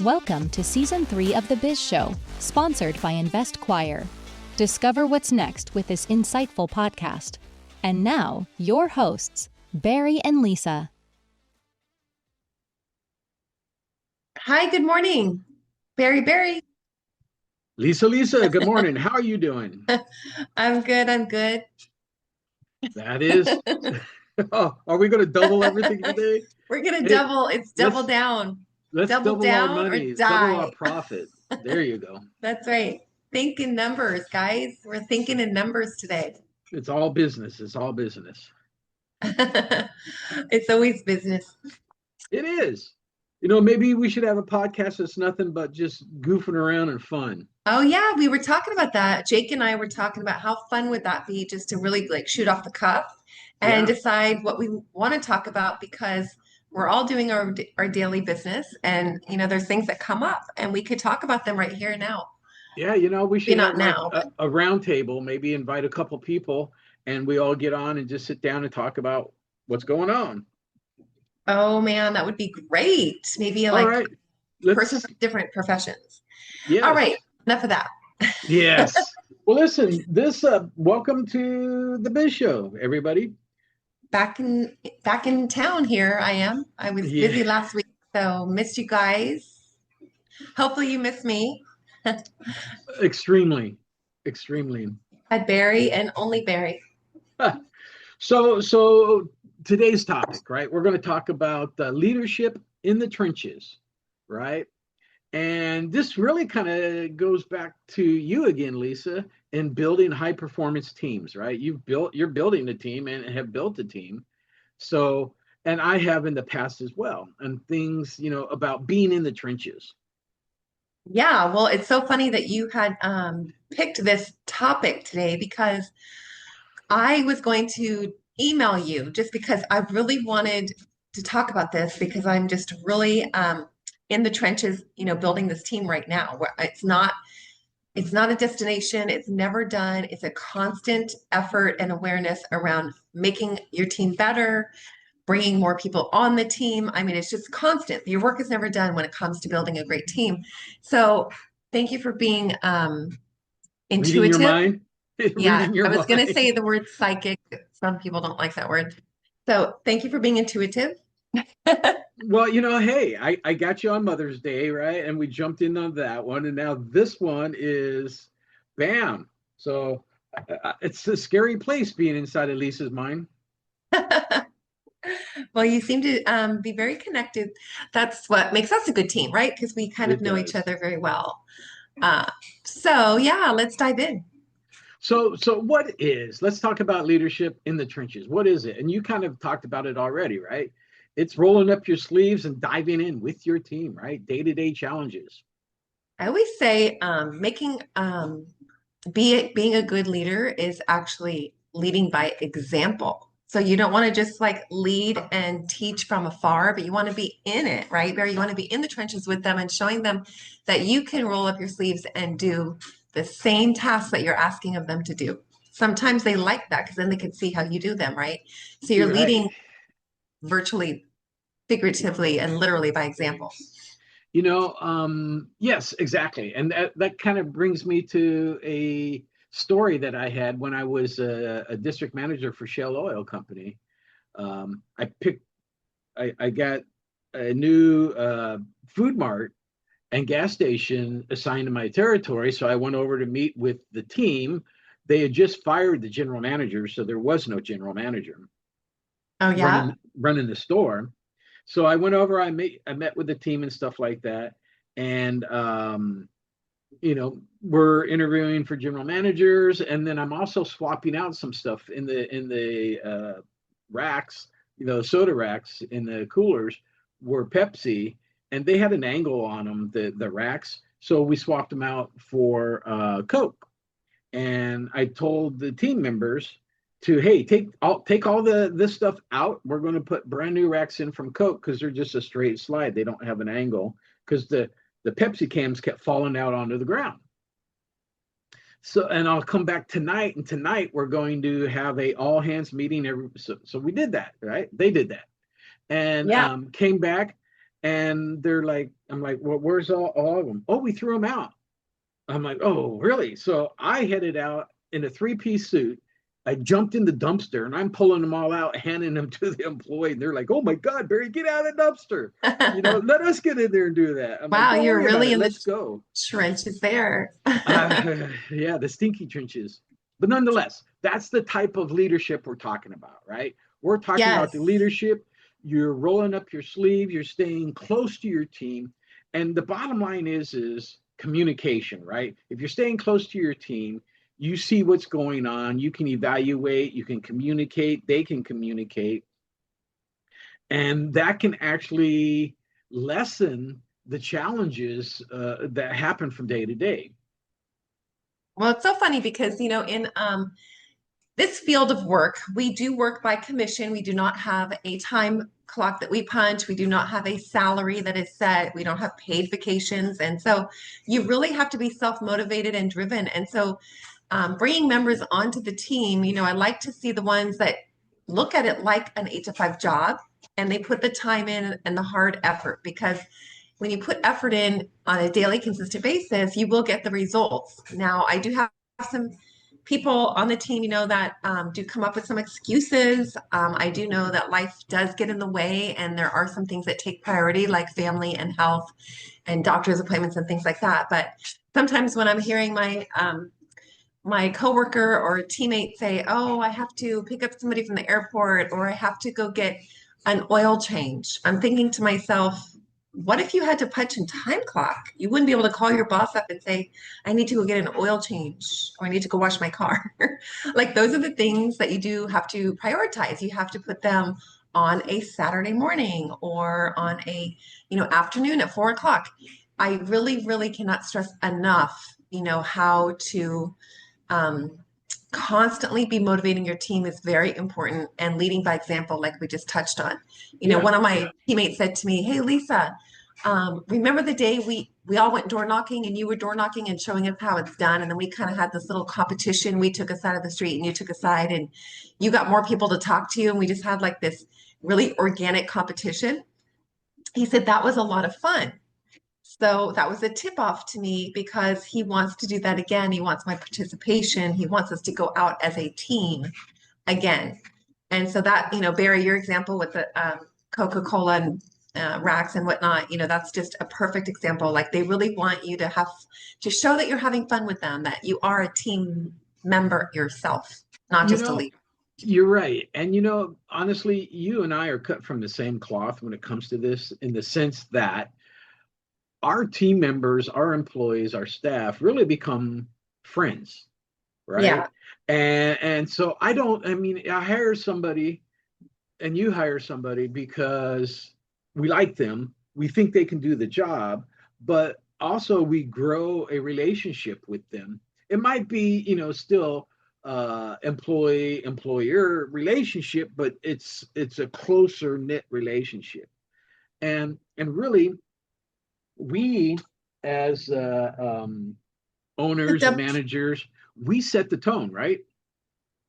Welcome to Season 3 of the Biz Show, sponsored by Invest Choir. Discover what's next with this insightful podcast. And now, your hosts, Barry and Lisa. Hi, good morning. Barry. Lisa, good morning. How are you doing? I'm good. That is. Oh, are we going to double everything today? We're going to Hey, double. It's double down. Let's Double double our down or money, die. double our profit. There you go. That's right. Think in numbers, guys. We're thinking in numbers today. It's all business. It's all business. It's always business. It is. You know, maybe we should have a podcast that's nothing but just goofing around and fun. Oh yeah, we were talking about that. Jake and I were talking about how fun would that be just to really like shoot off the cuff and Yeah. decide what we want to talk about because we're all doing our daily business and there's things that come up and we could talk about them right here and now. Yeah, you know, we should Not have like now, but a round table, maybe invite a couple people and we all get on and just sit down and talk about what's going on. oh man, that would be great. Maybe All like right. person Let's, from different professions. yes. All right, enough of that. Yes. Well, listen, welcome to the Biz Show, everybody. Back in town here I am. I was Yeah. busy last week, so missed you guys. Hopefully you miss me. Extremely. Had Barry and only Barry. So today's topic, right? We're going to talk about leadership in the trenches, right? And this really kind of goes back to you again, Lisa, in building high performance teams, right? You're building a team and have built a team. So, and I have in the past as well, and things, about being in the trenches. Yeah, well, it's so funny that you had picked this topic today because I was going to email you just because I really wanted to talk about this because I'm just really in the trenches, building this team right now. Where it's not a destination, it's never done. It's a constant effort and awareness around making your team better, bringing more people on the team. I mean, it's just constant. Your work is never done when it comes to building a great team. So thank you for being Reading your intuitive. mind. Yeah, Reading your I was going to mind. say the word psychic. Some people don't like that word. So thank you for being intuitive. Well, hey, I got you on Mother's Day, right? And we jumped in on that one. And now this one is bam. So it's a scary place being inside of Lisa's mind. Well, you seem to be very connected. That's what makes us a good team, right? Because we kind of It know each does. other very well. So yeah, let's dive in. So let's talk about leadership in the trenches. What is it? And you kind of talked about it already, right? It's rolling up your sleeves and diving in with your team, right? Day-to-day challenges. I always say being a good leader is actually leading by example. So you don't want to just like lead and teach from afar, but you want to be in it, right? Barry, you want to be in the trenches with them and showing them that you can roll up your sleeves and do the same tasks that you're asking of them to do. Sometimes they like that because then they can see how you do them, right? So you're You're right. leading virtually, figuratively, and literally by example. Yes, exactly. And that kind of brings me to a story that I had when I was a district manager for Shell Oil Company. I got a new food mart and gas station assigned to my territory. So I went over to meet with the team. They had just fired the general manager, so there was no general manager Oh yeah. running the store. So I went over, I met with the team and stuff like that. And we're interviewing for general managers, and then I'm also swapping out some stuff in the racks, soda racks in the coolers were Pepsi, and they had an angle on them, the racks. So we swapped them out for Coke. And I told the team members to, hey, take all this stuff out. We're going to put brand new racks in from Coke because they're just a straight slide. They don't have an angle because the Pepsi cans kept falling out onto the ground. So, and I'll come back tonight, and tonight we're going to have a all hands meeting. So we did that, right? They did that, and Yeah. came back, And they're like, I'm like, well, where's all of them? Oh, we threw them out. I'm like, oh, really? So I headed out in a three-piece suit. I jumped in the dumpster and I'm pulling them all out, handing them to the employee. And they're like, oh my God, Barry, get out of the dumpster. Let us get in there and do that. I'm like, Wow, don't you're worry about really it. in the Let's go. trenches there. Yeah, the stinky trenches. But nonetheless, that's the type of leadership we're talking about, right? We're talking about the Yes. leadership. You're rolling up your sleeve, you're staying close to your team. And the bottom line is communication, right? If you're staying close to your team, you see what's going on, you can evaluate, you can communicate, they can communicate, and that can actually lessen the challenges that happen from day to day. Well, it's so funny because, in this field of work, we do work by commission. We do not have a time clock that we punch. We do not have a salary that is set. We don't have paid vacations. And so you really have to be self-motivated and driven. And so bringing members onto the team, I like to see the ones that look at it like an 8 to 5 job and they put the time in and the hard effort, because when you put effort in on a daily, consistent basis, you will get the results. Now, I do have some people on the team, that do come up with some excuses. I do know that life does get in the way, and there are some things that take priority, like family and health and doctor's appointments and things like that. But sometimes when I'm hearing my coworker or teammate say, "Oh, I have to pick up somebody from the airport," or "I have to go get an oil change," I'm thinking to myself, what if you had to punch in time clock? You wouldn't be able to call your boss up and say, "I need to go get an oil change," or "I need to go wash my car." Like, those are the things that you do have to prioritize. You have to put them on a Saturday morning or on a, afternoon at 4 o'clock. I really, really cannot stress enough, how to um, constantly be motivating your team is very important, and leading by example, like we just touched on. Yeah. One of my teammates said to me, "Hey, Lisa, remember the day we all went door knocking and you were door knocking and showing us how it's done? And then we kind of had this little competition. We took a side of the street and you took a side, and you got more people to talk to. And we just had like this really organic competition." He said that was a lot of fun. So that was a tip off to me, because he wants to do that again. He wants my participation. He wants us to go out as a team again. And so that, Barry, your example with the Coca-Cola and racks and whatnot, that's just a perfect example. Like, they really want you to show that you're having fun with them, that you are a team member yourself, not just a leader. You're right. And honestly, you and I are cut from the same cloth when it comes to this, in the sense that our team members, our employees, our staff really become friends, right? Yeah. And so I hire somebody and you hire somebody because we like them, we think they can do the job, but also we grow a relationship with them. It might be, still employee employer relationship, but it's a closer knit relationship. And really, we as owners and managers, we set the tone, right?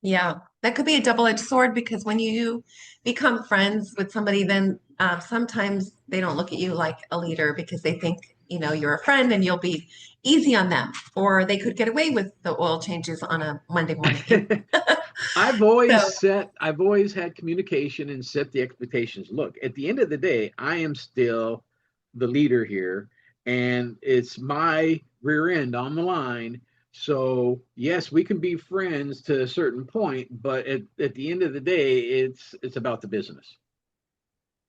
Yeah, that could be a double-edged sword, because when you become friends with somebody, then sometimes they don't look at you like a leader, because they think, you're a friend and you'll be easy on them, or they could get away with the oil changes on a Monday morning. I've always had communication and set the expectations. Look, at the end of the day, I am still the leader here, and it's my rear end on the line. So yes, we can be friends to a certain point, but at the end of the day, it's about the business.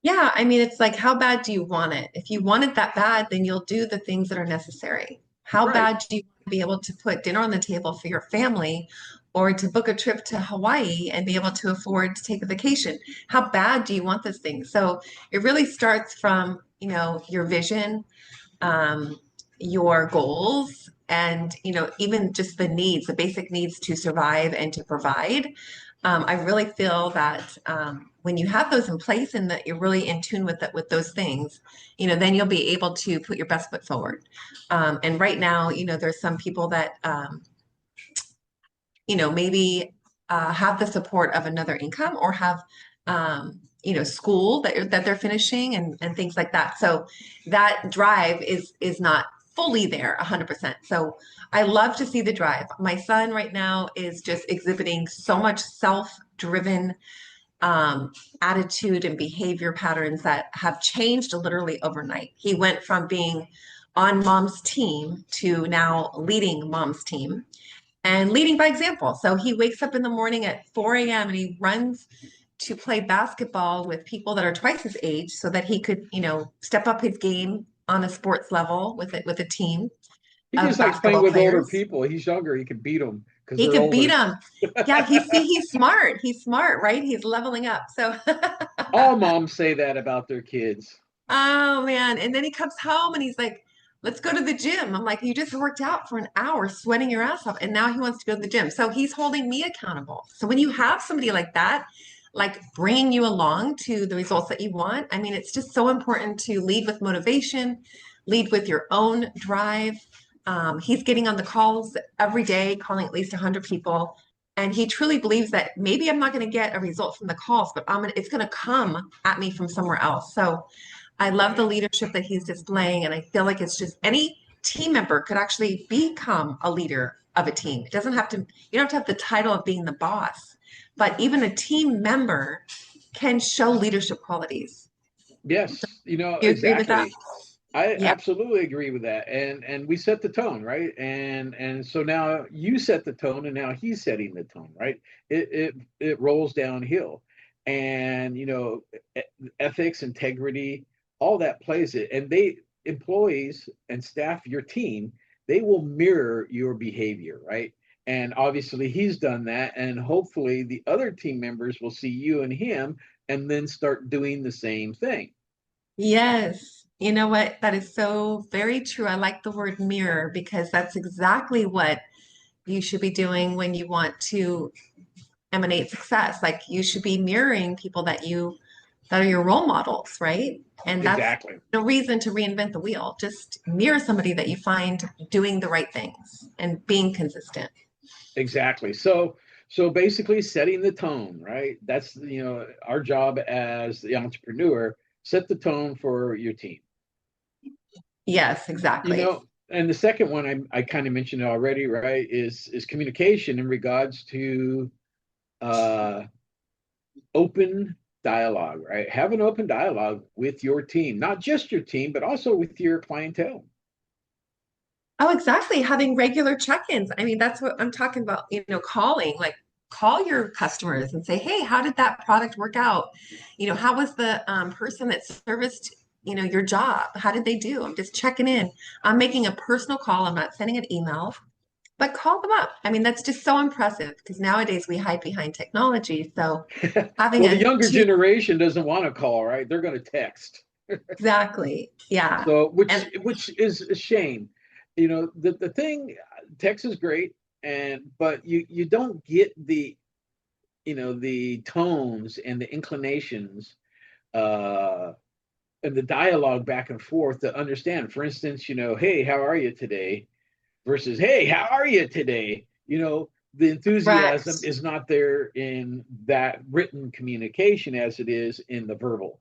Yeah, I mean, it's like, how bad do you want it? If you want it that bad, then you'll do the things that are necessary. How bad do you want to be able to put dinner on the table for your family, or to book a trip to Hawaii and be able to afford to take a vacation? How bad do you want this thing? So it really starts from, your vision, your goals, and, even just the needs, the basic needs to survive and to provide. I really feel that when you have those in place and that you're really in tune with those things, then you'll be able to put your best foot forward. And right now, there's some people that, maybe have the support of another income, or have, school that they're finishing and things like that. So that drive is not fully there 100%. So I love to see the drive. My son right now is just exhibiting so much self-driven attitude and behavior patterns that have changed literally overnight. He went from being on mom's team to now leading mom's team and leading by example. So he wakes up in the morning at 4 a.m. and he runs to play basketball with people that are twice his age so that he could, step up his game on a sports level with a team He of just likes playing basketball with older players. people. He's younger. He can beat them because He they're could beat older. him. Yeah, he's smart. He's smart, right? He's leveling up. So All moms say that about their kids. oh man. And then he comes home and he's like, let's go to the gym. I'm like, you just worked out for an hour, sweating your ass off. And now he wants to go to the gym. So he's holding me accountable. So when you have somebody like that, like bringing you along to the results that you want, I mean, it's just so important to lead with motivation, lead with your own drive. He's getting on the calls every day, calling at least 100 people. And he truly believes that maybe I'm not going to get a result from the calls, but it's going to come at me from somewhere else. So I love the leadership that he's displaying. And I feel like it's just any team member could actually become a leader of a team. It doesn't have to, you don't have to have the title of being the boss, but even a team member can show leadership qualities. Yes, Do you agree with that? exactly. I Yeah. absolutely agree with that. And we set the tone, right? And so now you set the tone and now he's setting the tone, right? It rolls downhill. And ethics, integrity, all that plays it. And they employees and staff, your team, they will mirror your behavior, right? And obviously he's done that. And hopefully the other team members will see you and him and then start doing the same thing. Yes. You know what? That is so very true. I like the word mirror because that's exactly what you should be doing when you want to emanate success. Like you should be mirroring people that are your role models, right? And that's Exactly. no reason to reinvent the wheel. Just mirror somebody that you find doing the right things and being consistent. Exactly. So basically setting the tone, right? That's our job as the entrepreneur, set the tone for your team. Yes, You exactly. know, and the second one I kind of mentioned already, right, is communication in regards to uh open dialogue, right? Have an open dialogue with your team, not just your team, but also with your clientele. Oh, exactly. Having regular check-ins. I mean, that's what I'm talking about, calling, like call your customers and say, hey, how did that product work out? How was the person that serviced, your job? How did they do? I'm just checking in. I'm making a personal call. I'm not sending an email, but call them up. I mean, that's just so impressive because nowadays we hide behind technology. So having Well, the a younger two, generation doesn't want to call, right? They're going to text. exactly. Yeah. So, which And which is a shame. The thing, text is great, but you don't get the tones and the inclinations uh and the dialogue back and forth to understand. For instance, hey, how are you today? Versus, hey, how are you today? The correct. enthusiasm is not there in that written communication as it is in the verbal.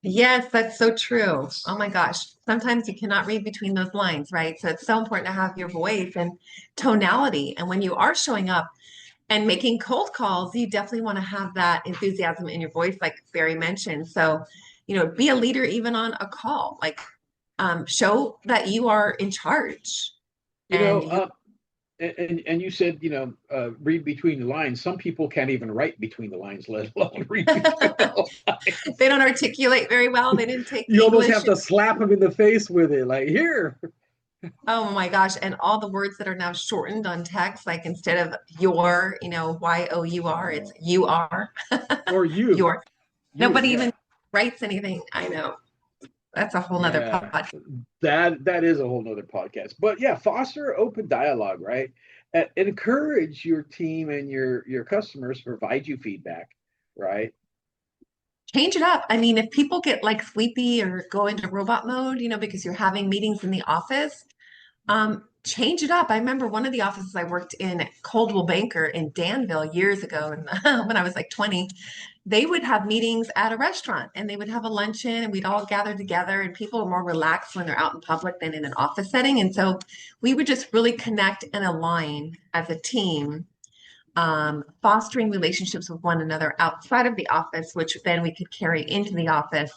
Yes, that's so true. Oh my gosh. Sometimes you cannot read between those lines, right? So it's so important to have your voice and tonality. And when you are showing up and making cold calls, you definitely want to have that enthusiasm in your voice, like Barry mentioned. So, be a leader even on a call, like show that you are in charge You and know, you uh, and you said, read between the lines. Some people can't even write between the lines, let alone read between the lines. they don't articulate very well. They didn't take You almost English. have to slap them in the face with it, like here, Oh my gosh. And all the words that are now shortened on text, like instead of your, your, it's you are, or you, your. you, Nobody yeah, even writes anything. I know. That's a whole nother yeah. pod. That is a whole nother podcast. But yeah, foster open dialogue, right? Encourage your team and your customers to provide you feedback, right? Change it up. I mean, if people get like sleepy or go into robot mode, because you're having meetings in the office, change it up. I remember one of the offices I worked in at Coldwell Banker in Danville years ago, and when I was like 20, they would have meetings at a restaurant and they would have a luncheon and we'd all gather together, and people are more relaxed when they're out in public than in an office setting. And so we would just really connect and align as a team, fostering relationships with one another outside of the office, which then we could carry into the office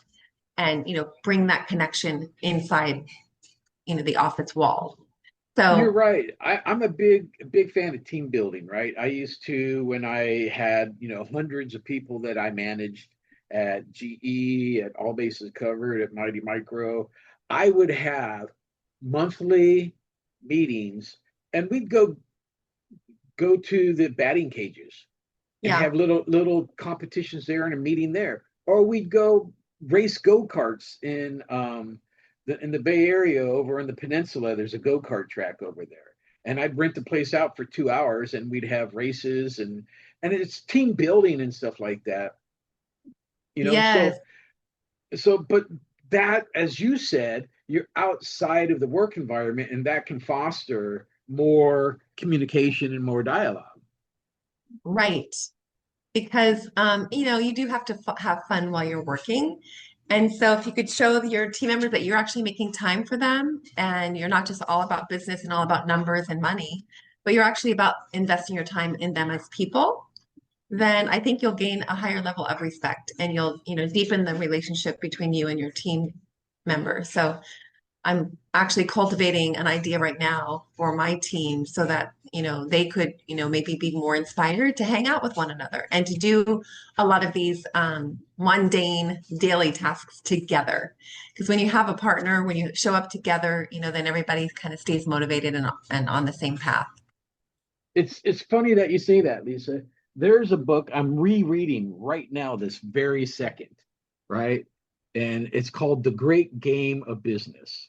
and, bring that connection inside, the office wall. You're So right. I'm a big fan of team building, right? I used to, when I had, hundreds of people that I managed at GE, at All Bases Covered, at Mighty Micro, I would have monthly meetings, and we'd go to the batting cages and yeah, have little competitions there and a meeting there, or we'd go race go-karts in the Bay Area. Over in the peninsula, there's a go-kart track over there, and I'd rent the place out for 2 hours, and we'd have races, and it's team building and stuff like that. yes, But that, as you said, you're outside of the work environment, and that can foster more communication and more dialogue. right. Because you do have to have fun while you're working. And so if you could show your team members that you're actually making time for them and you're not just all about business and all about numbers and money, but you're actually about investing your time in them as people, then I think you'll gain a higher level of respect and you'll, deepen the relationship between you and your team members. So I'm actually cultivating an idea right now for my team so that, they could, maybe be more inspired to hang out with one another and to do a lot of these mundane daily tasks together. Because when you have a partner, when you show up together, then everybody kind of stays motivated and on the same path. It's funny that you say that, Lisa. There's a book I'm rereading right now, this very second, right? And it's called The Great Game of Business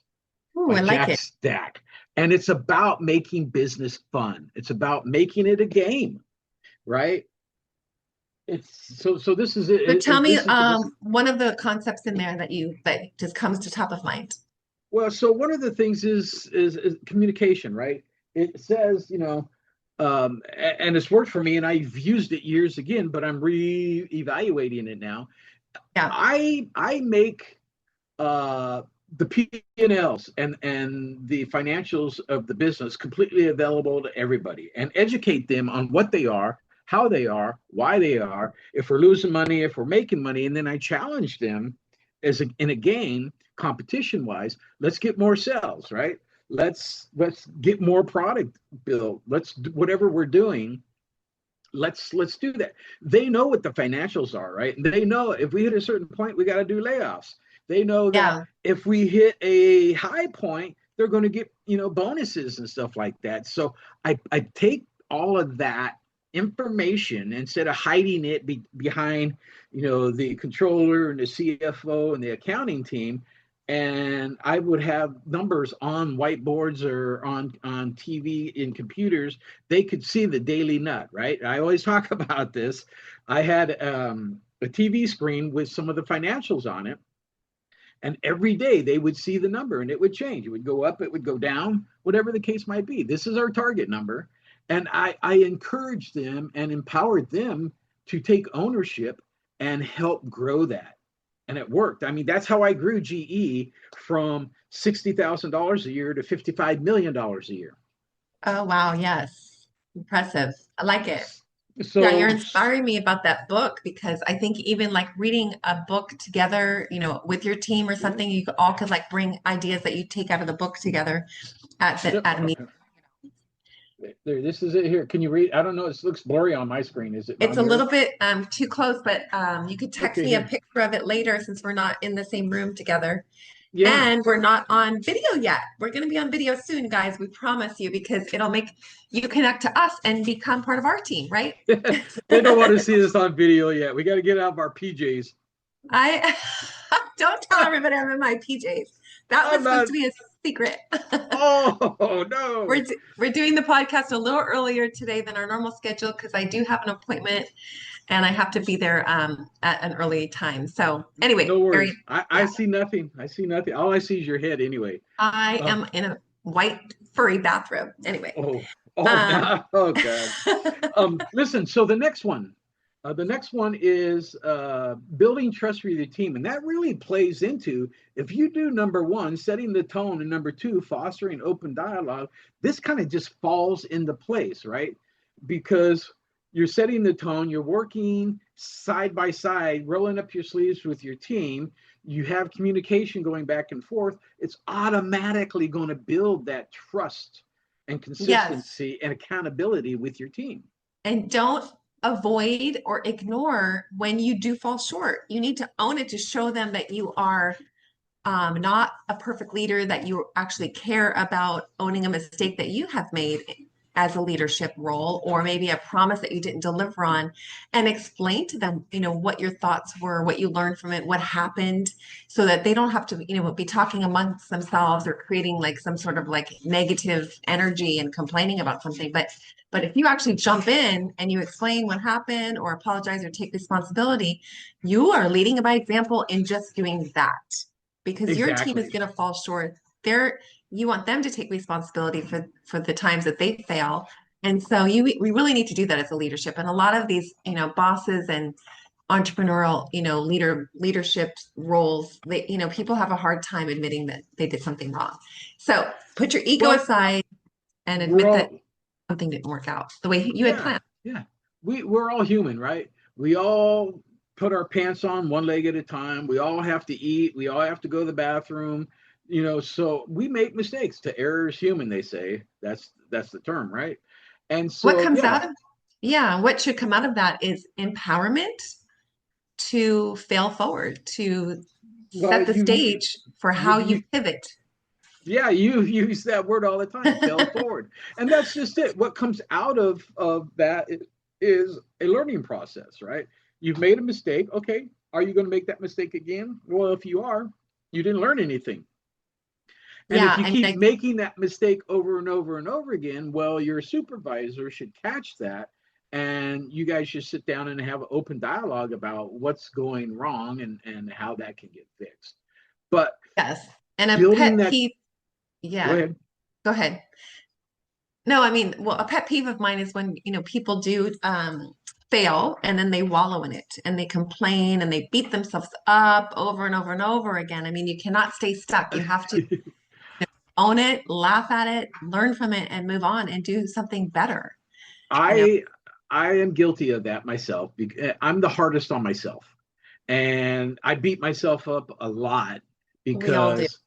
Ooh, by I like Jack it. Stack. And it's about making business fun. It's about making it a game, right? It's so this is So it, tell me, this one of the concepts in there that just comes to top of mind. well, so one of the things is communication, right? It says, and it's worked for me, and I've used it years again, but I'm re-evaluating it now. Yeah. I make the P&Ls and the financials of the business completely available to everybody, and educate them on what they are, how they are, why they are, if we're losing money, if we're making money, and then I challenge them in a game, competition wise. Let's get more sales, right? Let's get more product built. Let's do whatever we're doing. Let's do that. They know what the financials are, right? They know if we hit a certain point, we got to do layoffs. They know that Yeah. if we hit a high point, they're going to get bonuses and stuff like that. So I take all of that information, instead of hiding it behind the controller and the CFO and the accounting team, and I would have numbers on whiteboards or on TV in computers. They could see the daily nut, right? I always talk about this. I had a TV screen with some of the financials on it, and every day they would see the number and it would change. It would go up, it would go down, whatever the case might be. This is our target number. And I encouraged them and empowered them to take ownership and help grow that. And it worked. I mean, that's how I grew GE from $60,000 a year to $55 million a year. Oh, wow. Yes. Impressive. I like it. Yeah, you're So, inspiring me about that book because I think even like reading a book together, with your team or yeah, something, you all could like bring ideas that you take out of the book together at a meeting. there, this is it here. Can you read? I don't know. It looks blurry on my screen. Is it It's on a yours? little bit too close, but you could text Okay, me a here. picture of it later since we're not in the same room together. Yeah. And we're not on video yet. We're going to be on video soon, guys. We promise you because it'll make you connect to us and become part of our team, right? They don't want to see this on video yet. We got to get out of our PJs. I don't tell everybody I'm in my PJs. That was I'm supposed not. to be a secret. Oh no. We're doing the podcast a little earlier today than our normal schedule because I do have an appointment and I have to be there at an early time. So anyway, No Ari, worries. I yeah, see nothing. I see nothing. All I see is your head anyway. I Uh, am in a white furry bathrobe. Anyway, oh, oh um, no. Oh God. Listen, so the next one, The next one is building trust with your team. And that really plays into, if you do number one, setting the tone, and number two, fostering open dialogue, this kind of just falls into place, right? Because you're setting the tone, you're working side by side, rolling up your sleeves with your team. You have communication going back and forth. It's automatically going to build that trust and consistency and accountability with your team. And don't avoid or ignore when you do fall short. You need to own it to show them that you are not a perfect leader, that you actually care about owning a mistake that you have made as a leadership role, or maybe a promise that you didn't deliver on, and explain to them, what your thoughts were, what you learned from it, what happened, so that they don't have to, be talking amongst themselves or creating like some sort of like negative energy and complaining about something. But if you actually jump in and you explain what happened or apologize or take responsibility, you are leading by example in just doing that, because your team is going to fall short. You want them to take responsibility for the times that they fail. And so we really need to do that as a leadership. And a lot of these, bosses and entrepreneurial, leadership roles, people have a hard time admitting that they did something wrong. So put your ego aside and admit that something didn't work out the way you had planned. Yeah. We're all human, right? We all put our pants on one leg at a time. We all have to eat. We all have to go to the bathroom. So we make mistakes. To err is human, they say. That's the term, right? And so what comes out of what should come out of that is empowerment to fail forward, to set the stage for how you pivot. Yeah, you use that word all the time, fail forward. And that's just it. What comes out of that is a learning process, right? You've made a mistake. Okay, are you going to make that mistake again? Well, if you are, you didn't learn anything. And if you keep making that mistake over and over and over again, well, your supervisor should catch that, and you guys should sit down and have an open dialogue about what's going wrong and how that can get fixed. But yes, and a pet peeve. Yeah, go ahead. No, I mean, well, a pet peeve of mine is when people do fail and then they wallow in it and they complain and they beat themselves up over and over and over again. I mean, you cannot stay stuck. You have to own it, laugh at it, learn from it, and move on and do something better. I am guilty of that myself, because I'm the hardest on myself, and I beat myself up a lot because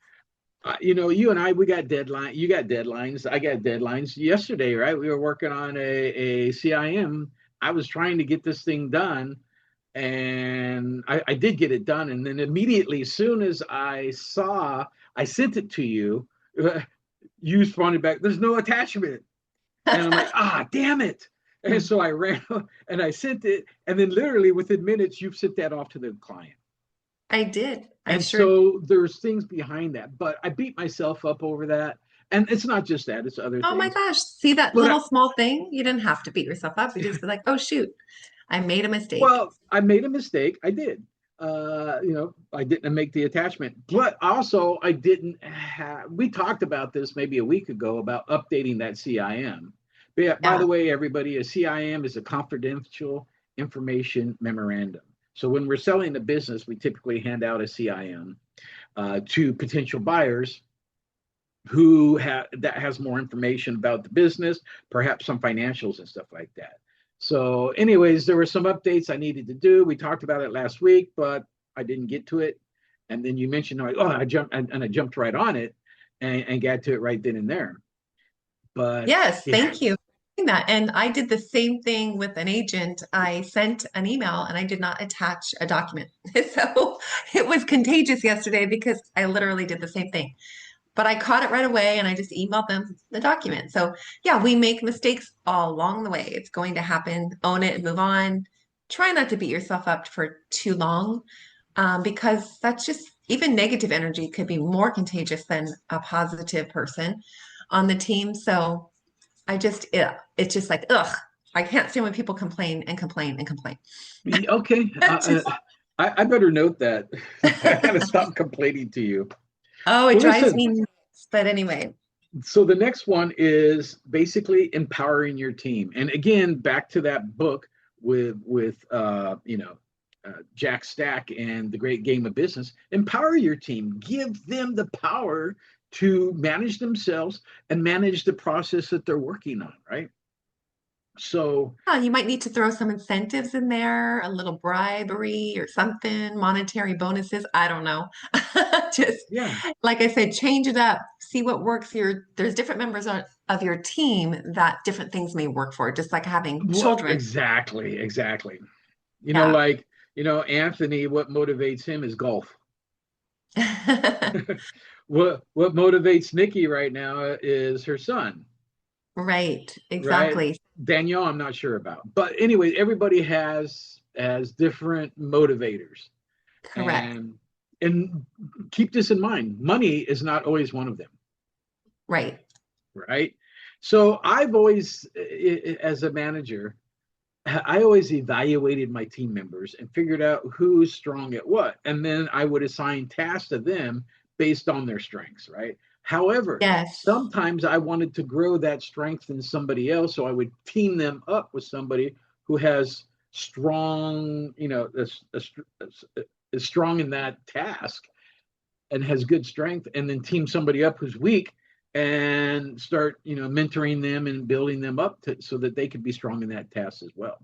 you and I, we got deadline. You got deadlines. I got deadlines. Yesterday, right? We were working on a CIM. I was trying to get this thing done, and I did get it done. And then immediately, as soon as I sent it to you, you responded back, "There's no attachment." And I'm like, damn it. And so I ran and I sent it. And then literally within minutes, you've sent that off to the client. I did. So there's things behind that, but I beat myself up over that. And it's not just that, it's other things. Oh my gosh. See that little small thing? You didn't have to beat yourself up. You just be like, oh shoot, I made a mistake. Well, I made a mistake. I did. I didn't make the attachment, but also I didn't have, we talked about this maybe a week ago about updating that CIM. But by the way, everybody, a CIM is a confidential information memorandum. So when we're selling a business, we typically hand out a CIM to potential buyers who that has more information about the business, perhaps some financials and stuff like that. So anyways, there were some updates I needed to do. We talked about it last week, but I didn't get to it. And then you mentioned, I jumped right on it and got to it right then and there. But yes, thank you for that. And I did the same thing with an agent. I sent an email and I did not attach a document. So it was contagious yesterday because I literally did the same thing. But I caught it right away and I just emailed them the document. So yeah, we make mistakes all along the way. It's going to happen. Own it and move on. Try not to beat yourself up for too long, because that's just, even negative energy could be more contagious than a positive person on the team. So it's just like, I can't stand when people complain and complain and complain. Okay. I better note that. I gotta stop complaining to you. Oh, it drives me nuts. But anyway. So the next one is basically empowering your team. And again, back to that book, Jack Stack and the Great Game of Business. Empower your team. Give them the power to manage themselves and manage the process that they're working on, right? So you might need to throw some incentives in there, a little bribery or something, monetary bonuses. I don't know. Just yeah, like I said, change it up. See what works. There's different members of your team that different things may work for, just like having well, children. exactly. Yeah. Like, Anthony, what motivates him is golf. What motivates Nikki right now is her son, Right. right? Exactly. Danielle, I'm not sure about. But anyway, everybody has different motivators. Correct. And keep this in mind. Money is not always one of them, Right. right? So I've always, as a manager, I always evaluated my team members and figured out who's strong at what. And then I would assign tasks to them based on their strengths, right? However, Yes. sometimes I wanted to grow that strength in somebody else. So I would team them up with somebody who has strong, is strong in that task and has good strength, and then team somebody up who's weak and start, mentoring them and building them up so that they could be strong in that task as well.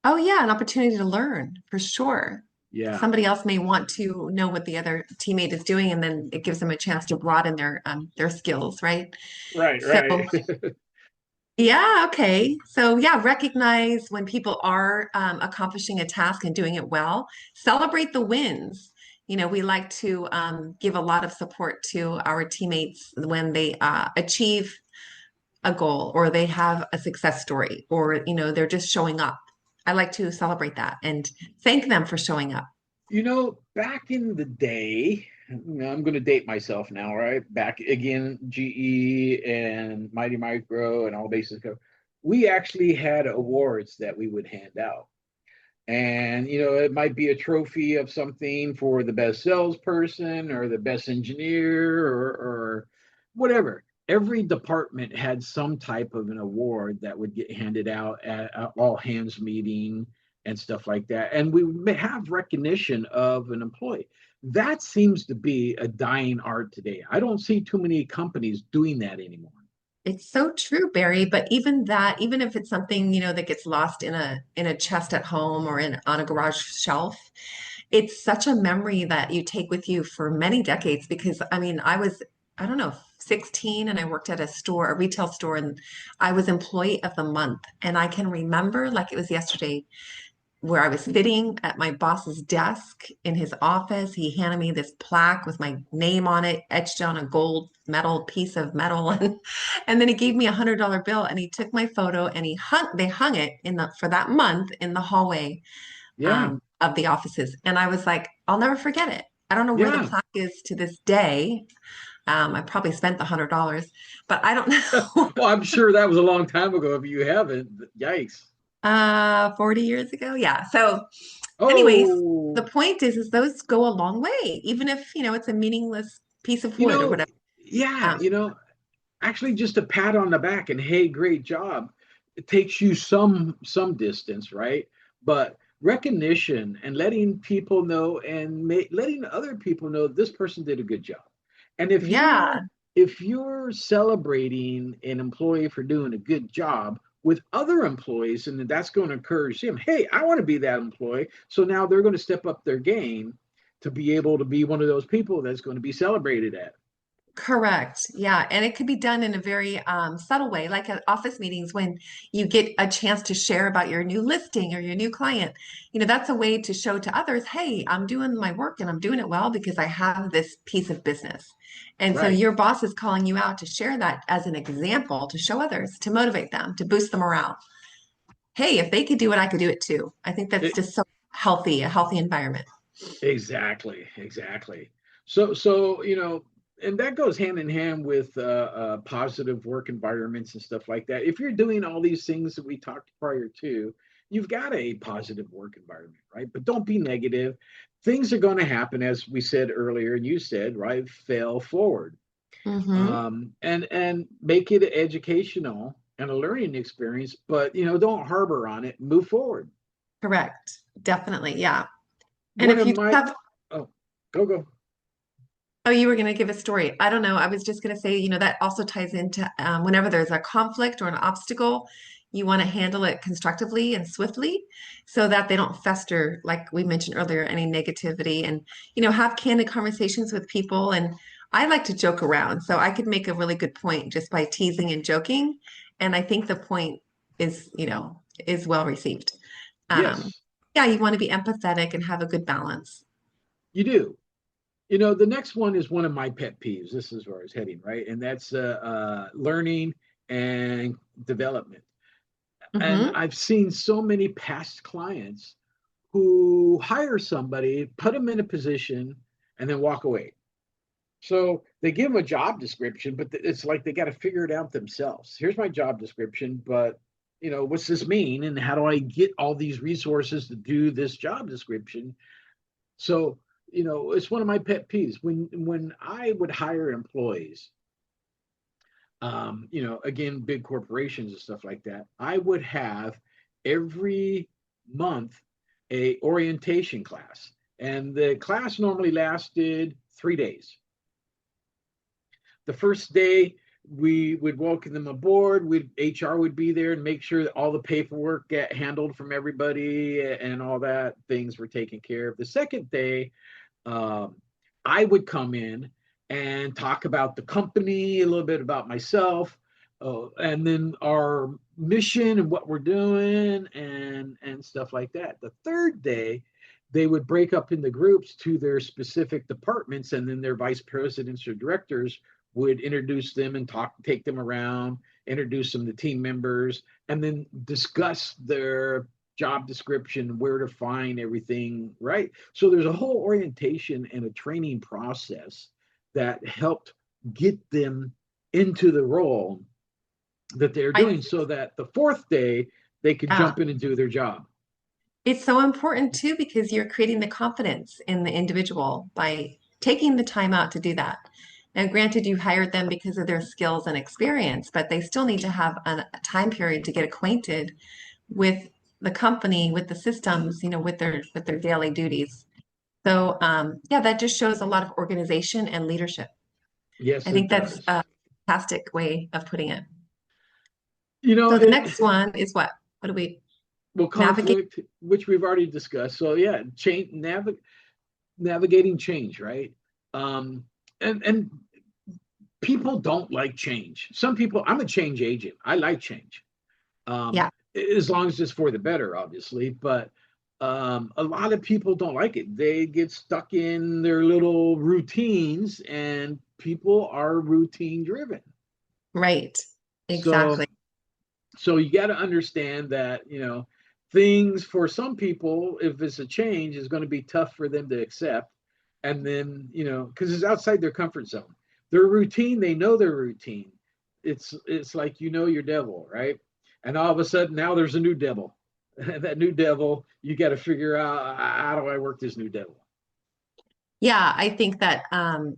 Oh, yeah, an opportunity to learn for sure. Yeah. Somebody else may want to know what the other teammate is doing, and then it gives them a chance to broaden their skills, right? Right, So, right. yeah, okay. So, yeah, recognize when people are accomplishing a task and doing it well. Celebrate the wins. We like to give a lot of support to our teammates when they achieve a goal or they have a success story or, they're just showing up. I like to celebrate that and thank them for showing up. Back in the day, I'm going to date myself now, right? Back again, GE and Mighty Micro and All Bases Go. We actually had awards that we would hand out. And, it might be a trophy of something for the best salesperson or the best engineer or whatever. Every department had some type of an award that would get handed out at all hands meeting and stuff like that. And we may have recognition of an employee. That seems to be a dying art today. I don't see too many companies doing that anymore. It's so true, Barry. But even that, even if it's something, that gets lost in a chest at home or in on a garage shelf, it's such a memory that you take with you for many decades. Because I mean, I don't know, 16 and I worked at a retail store, and I was employee of the month. And I can remember like it was yesterday where I was sitting at my boss's desk in his office. He handed me this plaque with my name on it, etched on a gold metal piece of metal. And then he gave me $100 bill and he took my photo and they hung it for that month in the hallway Yeah. of the offices. And I was like, I'll never forget it. I don't know where the Yeah. plaque is to this day. I probably spent the $100, but I don't know. Well, I'm sure that was a long time ago. If you haven't, yikes. 40 years ago. Yeah. So anyways, the Oh, point is those go a long way, even if, it's a meaningless piece of you wood or know, whatever. yeah, Um, actually just a pat on the back and hey, great job. It takes you some distance, right? But recognition and letting people know and letting other people know this person did a good job. And yeah, if you're celebrating an employee for doing a good job with other employees, and that's going to encourage them, hey, I want to be that employee. So now they're going to step up their game to be able to be one of those people that's going to be celebrated at. correct. Yeah. And it could be done in a very subtle way, like at office meetings when you get a chance to share about your new listing or your new client. That's a way to show to others, hey, I'm doing my work and I'm doing it well because I have this piece of business. And so Right. your boss is calling you out to share that as an example to show others, to motivate them, to boost the morale. Hey, if they could do it, I could do it too. I think that's It, just so healthy, a healthy environment. exactly. So and that goes hand in hand with positive work environments and stuff like that. If you're doing all these things that we talked prior to, you've got a positive work environment, right? But don't be negative. Things are going to happen, as we said earlier, and you said, right? Fail forward, Hmm. and make it educational and a learning experience, but don't harbor on it. Move forward. Correct. Definitely. Yeah. And One if of you my have, oh, go. oh, you were going to give a story. I don't know. I was just going to say, that also ties into whenever there's a conflict or an obstacle, you want to handle it constructively and swiftly so that they don't fester, like we mentioned earlier, any negativity and, have candid conversations with people. And I like to joke around. So I could make a really good point just by teasing and joking. And I think the point is, is well received. Um, Yes, yeah, you want to be empathetic and have a good balance. you do. The next one is one of my pet peeves. This is where I was heading, right? And that's learning and development. And Hmm. I've seen so many past clients who hire somebody, put them in a position, and then walk away. So they give them a job description, but it's like they got to figure it out themselves. Here's my job description, but what's this mean? And how do I get all these resources to do this job description? So, it's one of my pet peeves when I would hire employees, again, big corporations and stuff like that, I would have every month a orientation class. And the class normally lasted 3 days. The first day, we would welcome them aboard. HR would be there and make sure that all the paperwork get handled from everybody and all that things were taken care of. The second day, um, I would come in and talk about the company, a little bit about myself, and then our mission and what we're doing and stuff like that. The third day, they would break up into groups to their specific departments, and then their vice presidents or directors would introduce them and take them around, introduce them to team members, and then discuss their job description, where to find everything, right? So there's a whole orientation and a training process that helped get them into the role that they're I, doing so that the fourth day they could yeah. jump in and do their job. It's so important too because you're creating the confidence in the individual by taking the time out to do that. Now, granted, you hired them because of their skills and experience, but they still need to have a time period to get acquainted with the company, with the systems, with their daily duties. So, yeah, that just shows a lot of organization and leadership. I Yes, it think that's does. a fantastic way of putting it. You know, So the it, next one is what? What do we well, navigate? conflict, which we've already discussed. So yeah, navigating change, right? Um, and people don't like change. Some people, I'm a change agent. I like change, um, Yeah. as long as it's for the better, obviously. But a lot of people don't like it. They get stuck in their little routines, and people are routine driven. Right. So Exactly. so you got to understand that things for some people, if it's a change, is going to be tough for them to accept, and then because it's outside their comfort zone. Their routine, they know their routine. It's like your devil, right? And all of a sudden now there's a new devil. That new devil, you got to figure out, how do I work this new devil. Yeah, I think that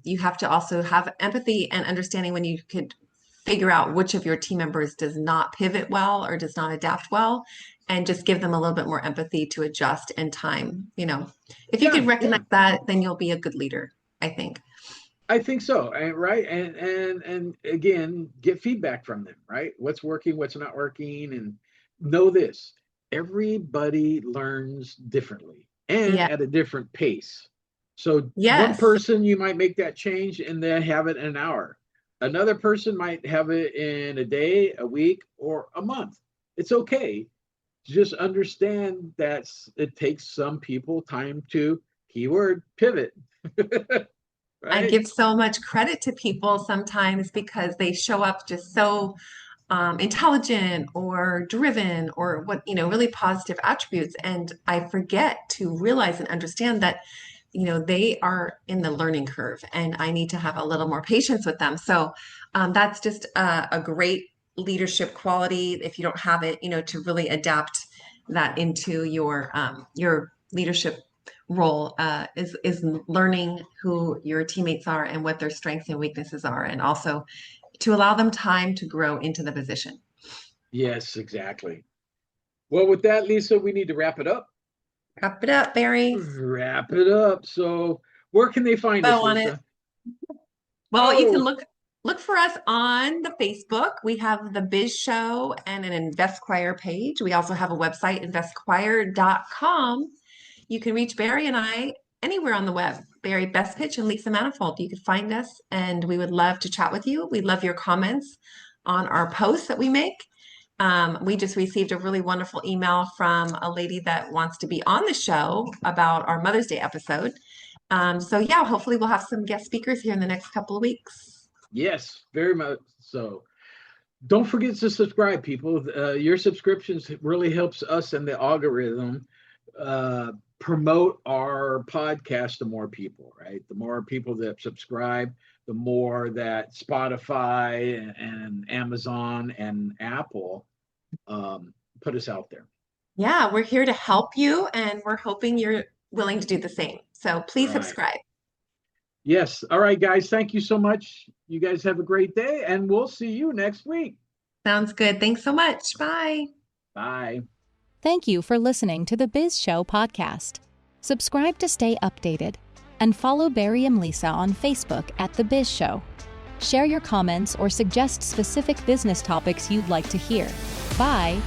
you have to also have empathy and understanding when you could figure out which of your team members does not pivot well or does not adapt well, and just give them a little bit more empathy to adjust and time. If you Yeah, could yeah, recognize that, then you'll be a good leader, I think. I think so. Right, and again, get feedback from them. Right, what's working, what's not working, and know this: everybody learns differently and Yeah. at a different pace. So one Yes. person, you might make that change and then have it in an hour. Another person might have it in a day, a week, or a month. It's okay. Just understand that it takes some people time to keyword pivot. I Right. give so much credit to people sometimes because they show up just so intelligent or driven or really positive attributes. And I forget to realize and understand that, they are in the learning curve and I need to have a little more patience with them. So that's just a great leadership quality if you don't have it, to really adapt that into your leadership role is learning who your teammates are and what their strengths and weaknesses are, and also to allow them time to grow into the position. Yes, exactly. Well, with that, Lisa, we need to wrap it up. Wrap it up, Barry. Wrap it up. So, where can they find us, Bow on it. Lisa? Well, you can Oh, look for us on the Facebook. We have the Biz Show and an InvestQuire page. We also have a website, investquire.com. You can reach Barry and I anywhere on the web. Barry Bestpitch and Lisa Manifold. You could find us, and we would love to chat with you. We love your comments on our posts that we make. We just received a really wonderful email from a lady that wants to be on the show about our Mother's Day episode. So yeah, hopefully we'll have some guest speakers here in the next couple of weeks. yes, very much so. Don't forget to subscribe, people. Your subscriptions really helps us and the algorithm promote our podcast to more people, right? The more people that subscribe, the more that Spotify and Amazon and Apple put us out there. Yeah, we're here to help you, and we're hoping you're willing to do the same. So please Right. subscribe. Yes. All right, guys. Thank you so much. You guys have a great day, and we'll see you next week. Sounds good. Thanks so much. Bye. Bye. Thank you for listening to the Biz Show podcast. Subscribe to stay updated and follow Barry and Lisa on Facebook at The Biz Show. Share your comments or suggest specific business topics you'd like to hear. Bye.